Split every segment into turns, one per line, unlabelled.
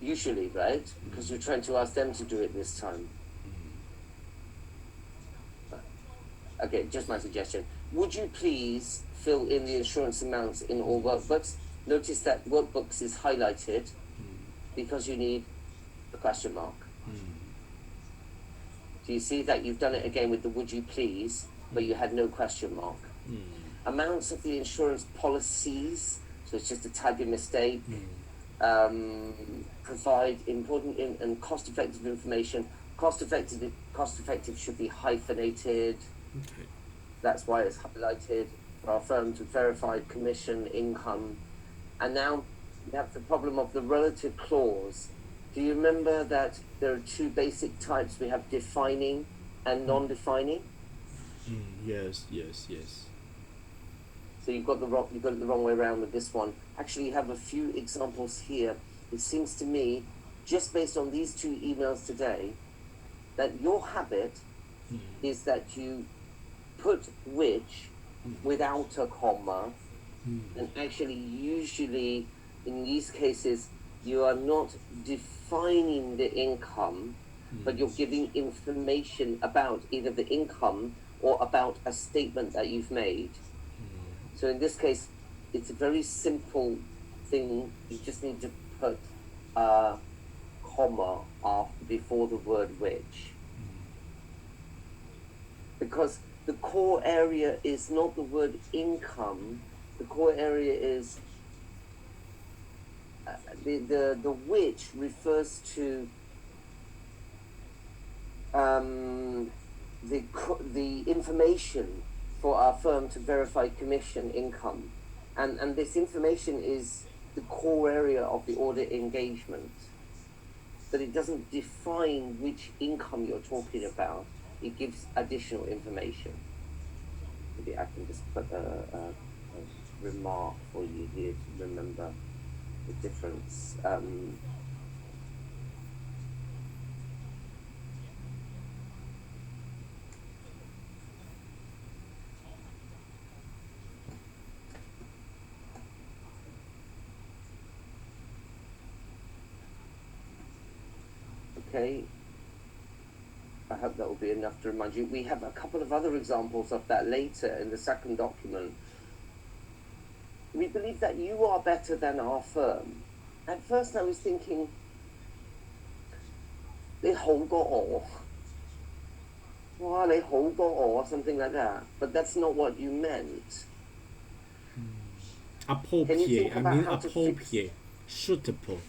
usually, right? Because you're trying to ask them to do it this time. Okay, just my suggestion. Would you please fill in the insurance amounts in all workbooks? Notice that workbooks is highlighted because you need a question mark. Do you see that you've done it again with the would you please, but you had no question mark? Amounts of the insurance policies, so it's just a typing mistake. Provide important and cost-effective information. Cost-effective should be hyphenated.
Okay.
That's why it's highlighted for our firm to verify commission income. And now we have the problem of the relative clause. Do you remember that there are two basic types? We have defining and non-defining.
Yes.
So you've got it the wrong way around with this one. Actually, you have a few examples here. It seems to me, just based on these two emails today, that your habit is that you put which without a comma, and actually usually in these cases you are not defining the income, but you're giving information about either the income or about a statement that you've made. So in this case, it's a very simple thing. You just need to put a comma before the word which. Because the core area is not the word income. The core area is the which refers to the information for our firm to verify commission income, and this information is the core area of the audit engagement, but it doesn't define which income you're talking about. It gives additional information. Maybe I can just put a remark for you here to remember the difference. Okay, I hope that will be enough to remind you. We have a couple of other examples of that later in the second document. We believe that you are better than our firm. At first I was thinking, 你好過我. Wow, 你好過我, something like that. But that's not what you meant.
Appropriate. I mean appropriate. Suitable.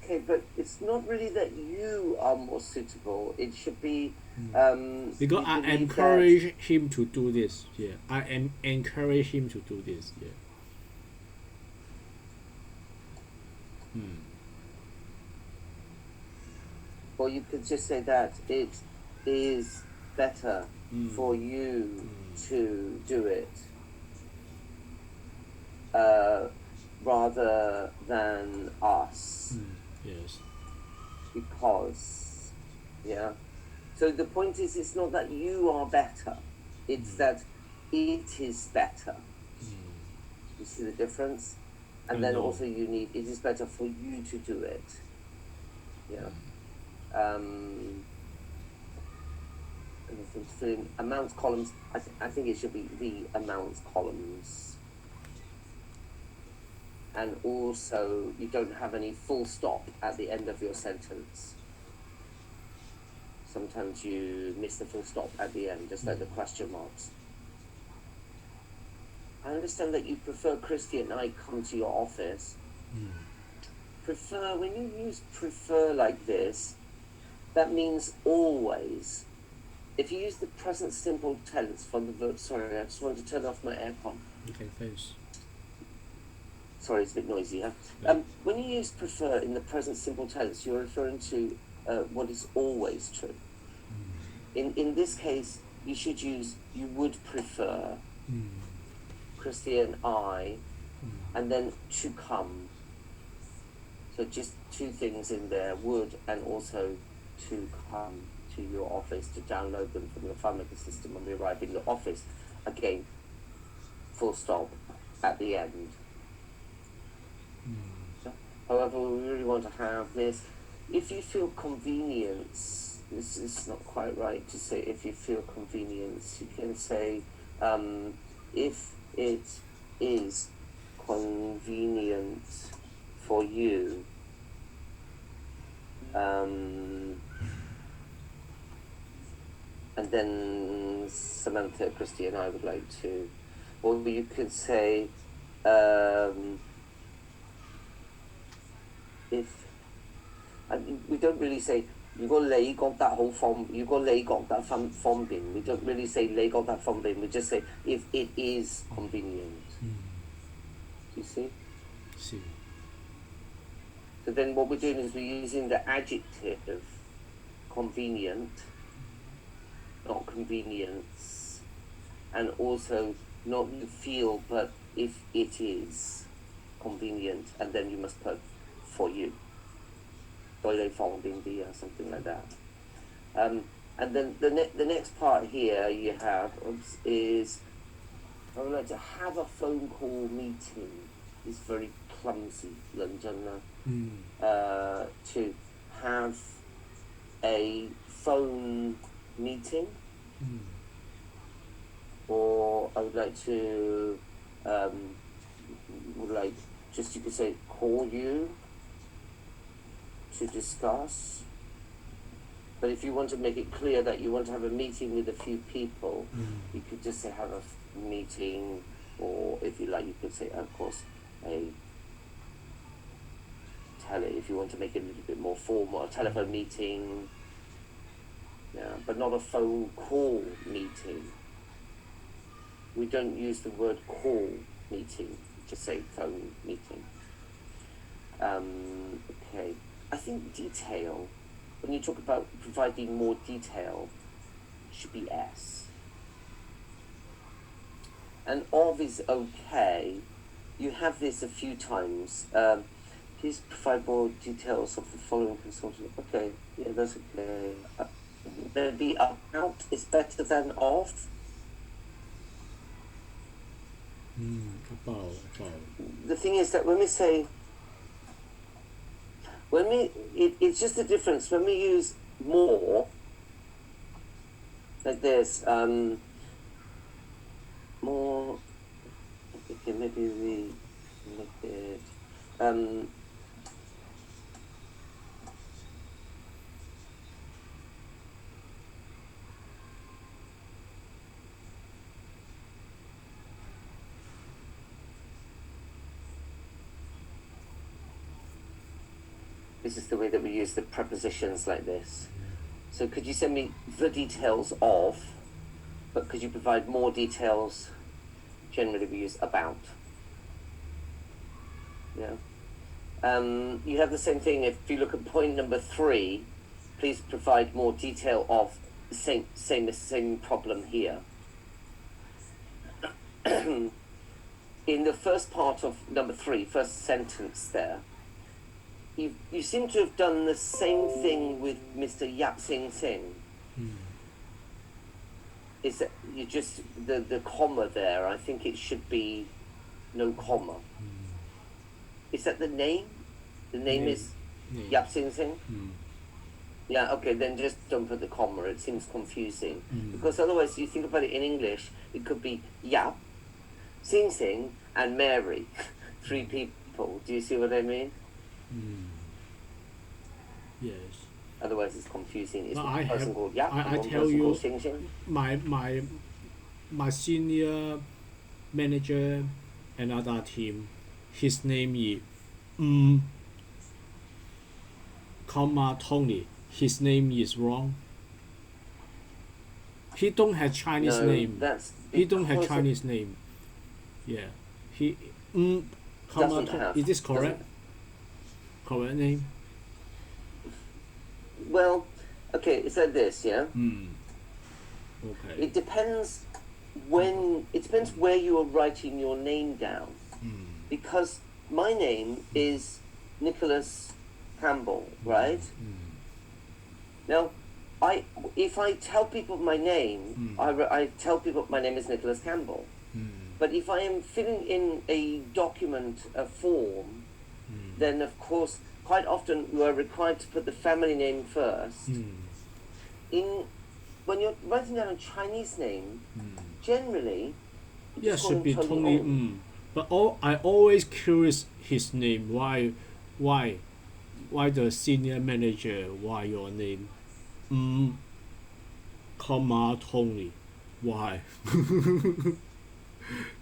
Okay, but it's not really that you are more suitable. It should be
because I encourage him to do this. Yeah, I encourage him to do this. Yeah.
Or you could just say that it is better for you to do it rather than us.
Yes.
Because, yeah. So the point is, it's not that you are better. It's that it is better. You see the difference? And then also you need, it is better for you to do it. Yeah. Amounts columns, I think it should be the amounts columns. And also, you don't have any full stop at the end of your sentence. Sometimes you miss the full stop at the end, just like the question marks. I understand that you prefer Christy and I come to your office. Prefer, when you use prefer like this, that means always. If you use the present simple tense from the verb, sorry, I just wanted to turn off my aircon.
Okay, thanks.
Sorry, it's a bit noisy, huh? When you use prefer in the present simple tense, you're referring to what is always true. In this case, you should use you would prefer Christy and I, and then to come. So just two things in there, would and also to come to your office to download them from the FileMaker system when we arrive in the office. Again, full stop at the end. However, we really want to have this. If you feel convenience, this is not quite right to say if you feel convenience. You can say, if it is convenient for you, and then Samantha, Christy, and I would like to, or you could say, if we don't really say 如果你覺得好方，如果你覺得方便 we don't really say 你覺得方便 we just say if it is convenient. You see?
See.
So then what we're doing is we're using the adjective convenient, not convenience, and also not you feel but if it is convenient, and then you must put for you. Something like that. And then the next part here you have is I would like to have a phone call meeting. It's very clumsy, to have a phone meeting, or I would like to you could say call you to discuss. But if you want to make it clear that you want to have a meeting with a few people, you could just say have a meeting, or if you like, you could say, of course, if you want to make it a little bit more formal, a telephone meeting, but not a phone call meeting. We don't use the word call meeting, just say phone meeting. Okay. I think detail, when you talk about providing more detail, should be S. And of is okay. You have this a few times. Please provide more details of the following consultant. Okay, yeah, that's okay. Maybe about is better than of.
About.
The thing is that when we say, it's just the difference. When we use more, like this, more, okay, maybe we make it, this is the way that we use the prepositions like this. So could you send me the details of, but could you provide more details? Generally we use about. Yeah. You have the same thing if you look at point number 3, please provide more detail of the same problem here. In the first part of number 3, first sentence there, you seem to have done the same thing with Mr. Yap Sing Sing. Is that you just the comma there? I think it should be no comma. Is that the name? The name is Yap Sing Sing. Yeah. Okay. Then just don't put the comma. It seems confusing because otherwise, you think about it in English, it could be Yap, Sing Sing, and Mary, 3 people. Do you see what I mean?
Yes.
Otherwise, it's confusing. It's
I
one person called Yap,
I
and one
tell
person
you,
called Sing Sing.
my senior manager, another team, his name is Tony. His name is wrong. He don't have Chinese name. He don't have Chinese name. Yeah. He
Doesn't have.
Is this correct? Correct name?
Well, okay, it's like this, yeah?
Okay.
It depends where you are writing your name down. Because my name is Nicholas Campbell, right? Now, if I tell people my name, I tell people my name is Nicholas Campbell. But if I am filling in a document, a form, then of course, quite often you are required to put the family name first. When you're writing down a Chinese name, generally,
yeah, should be Tony. But I always curious his name. Why the senior manager? Why your name? Comma Tony. Why?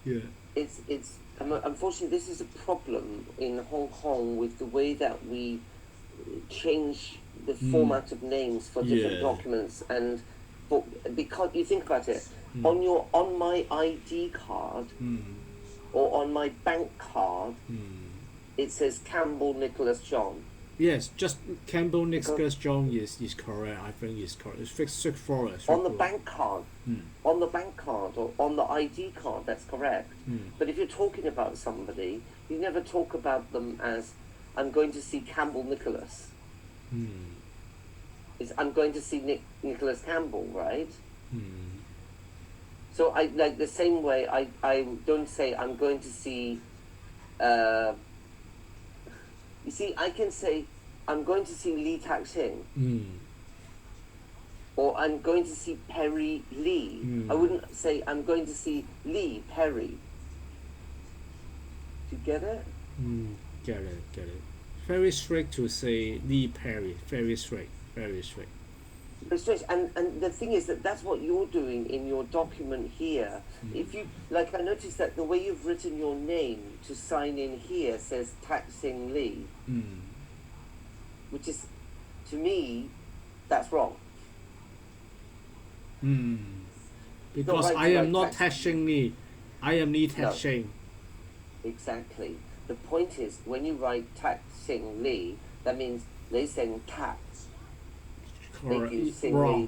Yeah.
It's unfortunately this is a problem in Hong Kong with the way that we change the format of names for different documents, and because you think about it, on my ID card or on my bank card, it says Campbell Nicholas John.
Yes, just Campbell Nicholas John is correct. I think is correct. It's fixed forest.
On the bank card, or on the ID card, that's correct. But if you're talking about somebody, you never talk about them as I'm going to see Campbell Nicholas. It's I'm going to see Nicholas Campbell, right? So I like the same way I don't say I'm going to see. You see, I can say I'm going to see Lee Tak-sing, or I'm going to see Perry Lee. I wouldn't say I'm going to see Lee Perry. Do you get it?
Get it. Very strict to say Lee Perry. Very strict.
But strange, and the thing is that's what you're doing in your document here. If you like, I noticed that the way you've written your name to sign in here says Tak-sing Lee, which is, to me, that's wrong.
Because I am not Tak-sing Lee, I am Lee Tak-sing.
No. Exactly. The point is, when you write Tak-sing Lee, that means Lei Seng Tak.
Wrong.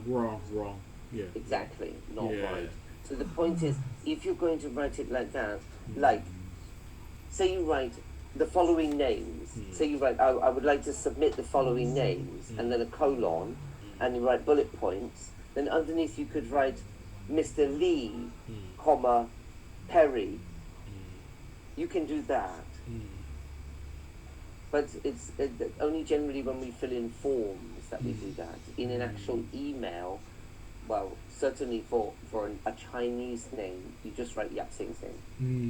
Yeah.
Exactly, not right. So the point is, if you're going to write it like that, like, say you write the following names. Say you write, I would like to submit the following names, and then a colon, and you write bullet points. Then underneath you could write Mr. Lee, comma, Perry. You can do that. But it's only generally when we fill in forms that we do that. In an actual email, well, certainly for a Chinese name, you just write Yap Sing Sing.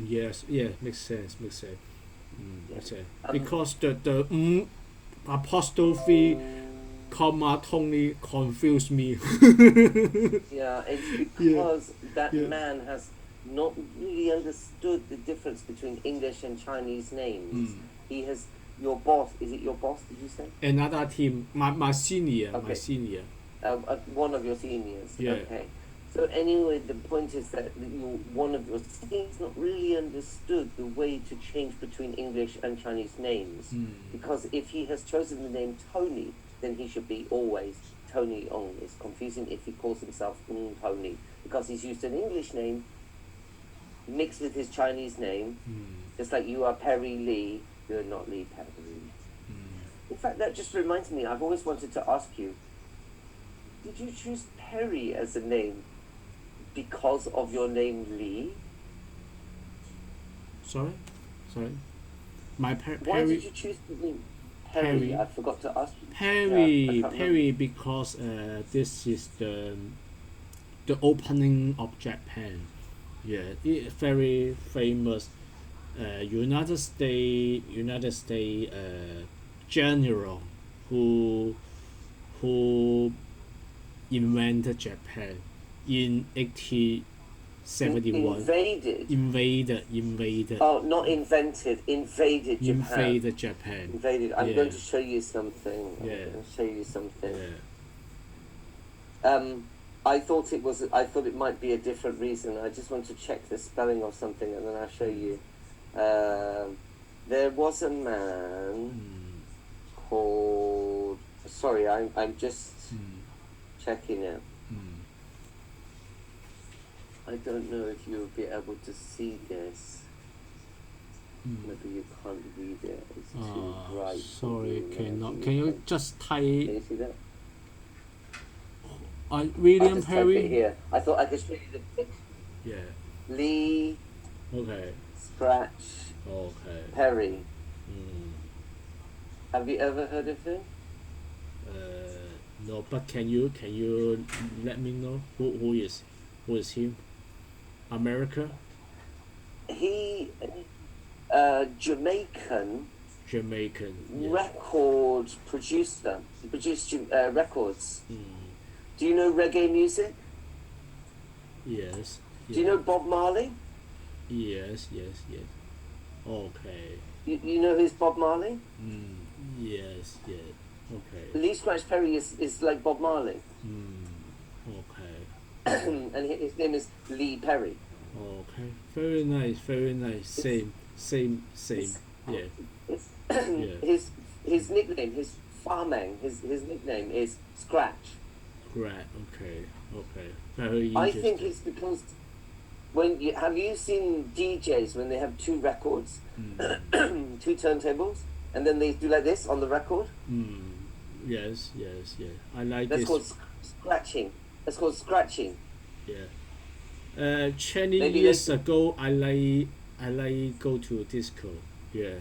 Yes, makes sense. Because the apostrophe comma Tony confused me.
Yeah, it's because that man has not really understood the difference between English and Chinese names. He has. Your boss, is it your boss, did you say?
Another team, my senior,
one of your seniors, okay. So anyway, the point is that one of your seniors not really understood the way to change between English and Chinese names. Because if he has chosen the name Tony, then he should be always Tony Ong. It's confusing if he calls himself Tony, because he's used an English name mixed with his Chinese name, just like you are Perry Lee. You're not Lee Perry. In fact, that just reminds me, I've always wanted to ask you, did you choose Perry as a name because of your name Lee?
Sorry? Why
did you choose the name Perry? I forgot to ask you.
Perry, because this is the opening of Japan. Yeah, it's very famous. United States general who invented Japan in 1871. Invaded.
Oh, not invented. Invaded Japan.
Invaded Japan.
Invaded. I'm going to show you something. I thought it might be a different reason. I just want to check the spelling of something, and then I'll show you. There was a man called. Sorry, I'm just checking it. I don't know if you'll be able to see this. Maybe you can't read it. It's too bright.
Sorry, cannot. Can you just type?
Can you see that?
William Perry.
Type it here. I thought I could show you the picture.
Yeah.
Lee.
Okay.
Scratch.
Okay.
Perry. Have you ever heard of him?
No, but can you let me know who is him? America,
He, Jamaican
Jamaican. Yeah.
record producer. He produced records.
Mm.
Do you know reggae music?
Yes.
Do you know Bob Marley?
Yes. Okay.
You know who's Bob Marley?
Yes. Okay.
Lee Scratch Perry is like Bob Marley.
Okay.
And his name is Lee Perry.
Okay. Very nice. Same. Yeah. Yeah.
His nickname, his farming, his nickname is Scratch.
Right. Okay. Very interesting.
I think it's because have you seen DJs when they have two records, two turntables, and then they do like this on the record?
Yes. I like
That's
this.
called scratching. That's called scratching.
Yeah. 20
Maybe
years ago, I like go to disco. Yeah.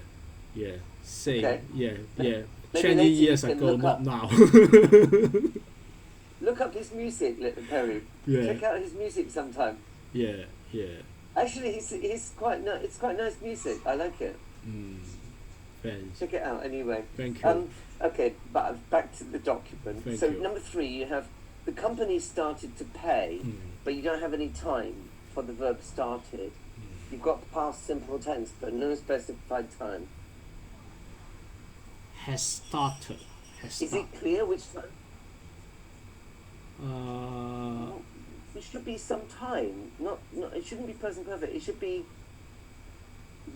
Same.
Okay.
Yeah.
Maybe
20
later
years
you can
ago,
look
not
up.
now.
Look up his music, Perry.
Yeah.
Check out his music sometime.
Yeah.
Actually, he's quite it's quite nice music. I like it.
Thanks.
Check it out anyway.
Thank you.
Okay, but back to the document.
Thank
So
you.
number 3, you have the company started to pay, but you don't have any time for the verb started. You've got the past simple tense, but no specified time.
Has started.
Is it clear which time?
Uh,
It should be some time. Not. It shouldn't be present perfect. It should be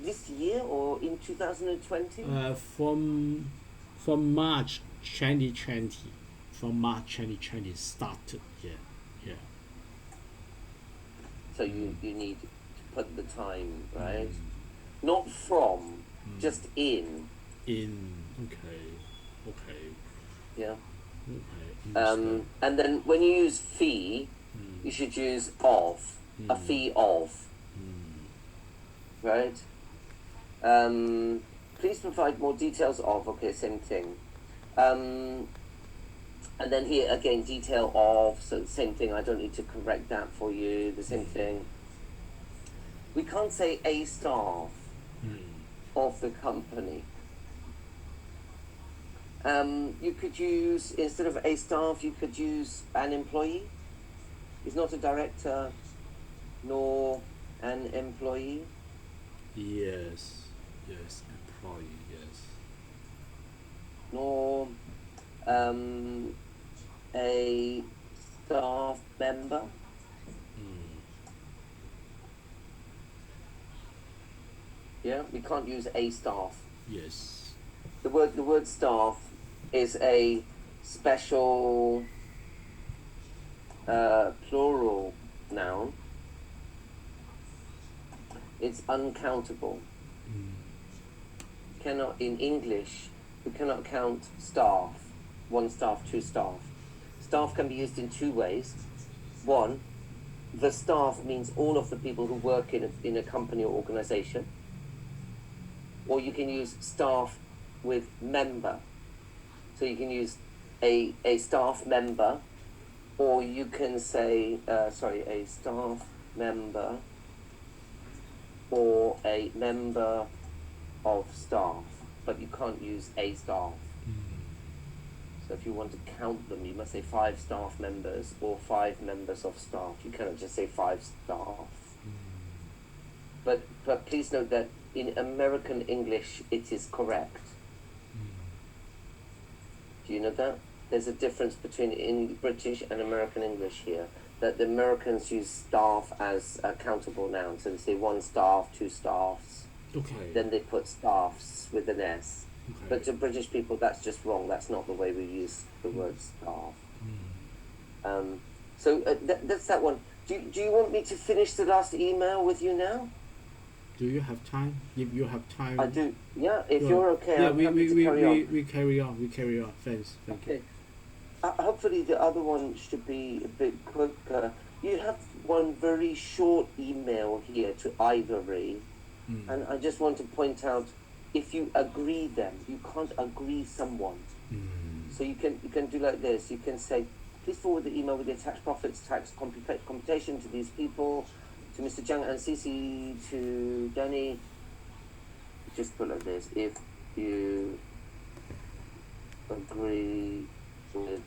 this year or in 2020.
from March 2020. From March 2020 started. Yeah.
So you need to put the time, right? Not from, just in.
In. Okay.
Yeah.
Understood.
And then when you use fee, you should use of, a fee of, right? Please provide more details of, okay, same thing. And then here again, detail of, so same thing, I don't need to correct that for you, the same thing. We can't say a staff of the company. You could use, instead of a staff, you could use an employee. He's not a director, nor an employee.
Yes, employee, yes.
Nor a staff member. Yeah, we can't use a staff.
Yes.
The word staff is a special plural noun. It's uncountable. Cannot, in English, we cannot count staff. 1 staff, 2 staff. Staff can be used in 2 ways. 1, the staff means all of the people who work in a company or organization. Or you can use staff with member. So you can use a staff member, or you can say, a staff member, or a member of staff, but you can't use a staff. So if you want to count them, you must say 5 staff members or 5 members of staff. You cannot just say 5 staff. But please note that in American English, it is correct. Do you know that? There's a difference between in British and American English here. That the Americans use staff as a countable noun. So they say 1 staff, 2 staffs.
Okay.
Then they put staffs with an S.
Okay.
But to British people, that's just wrong. That's not the way we use the word staff. So that's that one. Do you want me to finish the last email with you now?
Do you have time? If you have time,
I do. Yeah, if you're okay,
yeah,
I'm happy to carry on.
we carry on. We carry on. Thanks. Thank you.
Okay. Hopefully the other one should be a bit quicker. You have one very short email here to Ivory, and I just want to point out if you agree them. You can't agree someone. So you can do like this. You can say, please forward the email with the attached profits tax computation to these people, to Mr. Zhang and CC, to Danny. Just put like this. If you agree with